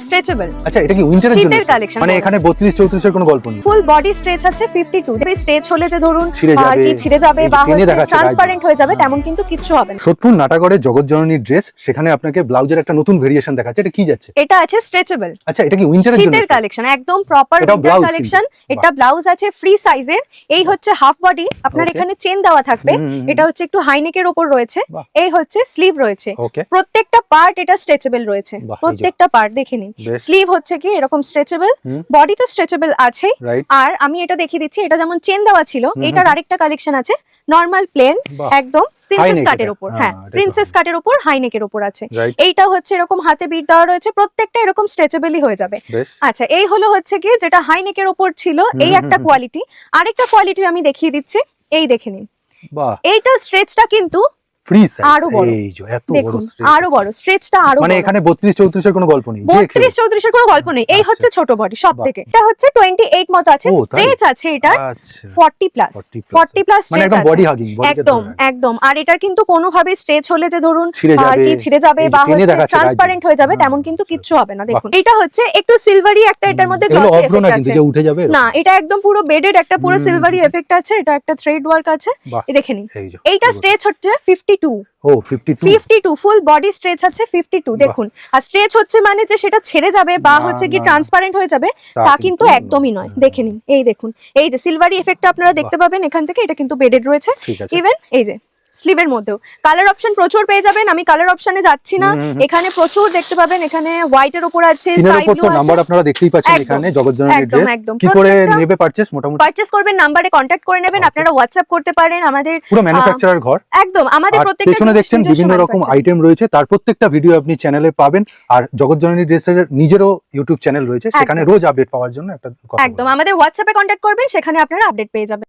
Stretchable. আচ্ছা এটা কি উইন্টারের জন্য? শীতের কালেকশন। মানে এখানে 32 34 এর কোনো গল্প নেই। ফুল বডি স্ট্রেচ আছে 52। স্ট্রেচ হলে যে ধরুন ছিঁড়ে যাবে, কি ছিঁড়ে যাবে বা টেনে দেখাচ্ছে ট্রান্সপারেন্ট হয়ে যাবে তেমন কিন্তু কিচ্ছু হবে না। সোদপুর নাটাগড়ের জগৎজননীর ড্রেস, সেখানে আপনাকে ব্লাউজের একটা নতুন ভেরিয়েশন দেখাচ্ছে। এটা কি যাচ্ছে? এটা আছে স্ট্রেচেবল। আচ্ছা এটা কি উইন্টারের জন্য? শীতের কালেকশন, একদম প্রপার এটা উইন্টার blouse কালেকশন। কিন্তু। এটা ব্লাউজ আছে ফ্রি সাইজের। এই হচ্ছে হাফ বডি, আপনার Okay. এখানে চেন দেওয়া থাকবে। হুম। এটা হচ্ছে একটু হাইনেকের উপর রয়েছে। বাহ। এই হচ্ছে স্লিভ রয়েছে। ওকে, প্রত্যেকটা পার্ট এটা স্ট্রেচেবল রয়েছে। বাহ, এই যে। প্রত্যেকটা পার্ট দেখে নিন। বেশ। স্লিভ হচ্ছে কি এরকম স্ট্রেচেবল, হুম। বডি তো স্ট্রেচেবল আছে। রাইট। আর আমি এটা দেখিয়ে দিচ্ছি, এটা যেমন চেন দেওয়া ছিল, এটার আরেকটা কালেকশন আছে নরমাল প্লেন, বাহ। একদম প্রিন্সেস neck কাটের এটা। উপর। হ্যাঁ, হ্যাঁ, এটা তো প্রিন্সেস কাটের উপর হাই নেকের উপর আছে। রাইট। এইটা হচ্ছে এরকম হাতে বিট দেওয়া রয়েছে, প্রত্যেকটা এরকম স্ট্রেচেবলই হয়ে যাবে। বেশ। আচ্ছা, এই হলো হচ্ছে কি যেটা হাই নেকের উপর ছিল, এই একটা কোয়ালিটি। আরেকটা কোয়ালিটি আমি দেখিয়ে দিচ্ছি, এই দেখে নিন। বাহ, এইটা স্ট্রেচটা কিন্তু ফ্রি সাইজ। আরো বড়। এই যে এত বড় দেখুন stretch। আরো বড়, স্ট্রেচটা আরো মানে বড়। এখানে 32 34 এর কোনো গল্প নেই। যে কেউ। 32 34 এর কোনো গল্প নেই। এই আচ্ছা। হচ্ছে ছোট বডি সব বাহ। থেকে। এটা হচ্ছে 28 মতো আছে, ও, তাই? স্ট্রেচ আছে এটা আচ্ছা 40 প্লাস। 40 প্লাস মানে স্ট্রেচ একদম আছে। বডি হাগিং, একদম একদম। আর এটার কিন্তু কোনোভাবে স্ট্রেচ হলে যে ধরুন ছিঁড়ে যাবে, কি ছিঁড়ে যাবে এই যে বা টেনে দেখাচ্ছে ট্রান্সপারেন্ট হয়ে যাবে হ্যাঁ, তেমন কিন্তু আচ্ছা, কিচ্ছু হবে না। দেখুন এটা হচ্ছে একটু সিলভারি একটা, এটার মধ্যে এগুলো গ্লসি অভ্র না এফেক্ট কিন্তু আছে। যে উঠে যাবে না, এটা একদম পুরো বেডেড একটা পুরো সিলভারি এফেক্ট আছে। এটা একটা থ্রেড ওয়ার্ক আছে, বাহ। এই দেখে নিন। এই যে এইটা স্ট্রেচ হচ্ছে 52। ও 52 52 ফুল বডি স্ট্রেচ আছে 52। দেখুন, আর স্ট্রেচ হচ্ছে মানে যে সেটা ছেড়ে যাবে বা না, হচ্ছে কি না, ট্রান্সপারেন্ট হয়ে যাবে তা তা কিন্তু কিন্তু একদমই নয়। নয়। দেখে নিন, এই দেখুন, এই যে সিলভারি এফেক্টটা আপনারা দেখতে পাবেন এখান থেকে। এটা কিন্তু বেডেড রয়েছে। ঠিক আছে। ইভেন এই যে স্লিভের মধ্যেও কালার অপশন প্রচুর পেয়ে যাবেন। আমি কালার অপশনে যাচ্ছি না, এখানে প্রচুর দেখতে পাবেন। এখানে হোয়াইটের উপর আছে, স্ক্রিনের স্কাই উপর ব্লু তো আছে। নাম্বার আপনারা দেখতেই পাচ্ছেন। একদম, এখানে জগৎজননীর একদম, ড্রেস একদম। কি করে প্রত্যেকটা নেবে পারচেজ মোটামুটি? পারচেজ করবেন, নাম্বারে কন্ট্যাক্ট করে নেবেন। আপনারা হোয়াটসঅ্যাপ করতে পারেন। আমাদের পুরো ম্যানুফ্যাকচারার ঘর। একদম আমাদের আর প্রত্যেকটা পেছনে জিনিস দেখছেন নিজস্ব বিভিন্ন রকম manufacturing। আইটেম রয়েছে, তার প্রত্যেকটা ভিডিও আপনি চ্যানেলে পাবেন। আর জগৎজননী ড্রেসের নিজেরও ইউটিউব চ্যানেল রয়েছে, সেখানে রোজ আপডেট পাওয়ার জন্য একটা কথা একদম আমাদের হোয়াটসঅ্যাপে কন্ট্যাক্ট করবেন, সেখানে আপনারা আপডেট পেয়ে যাবেন।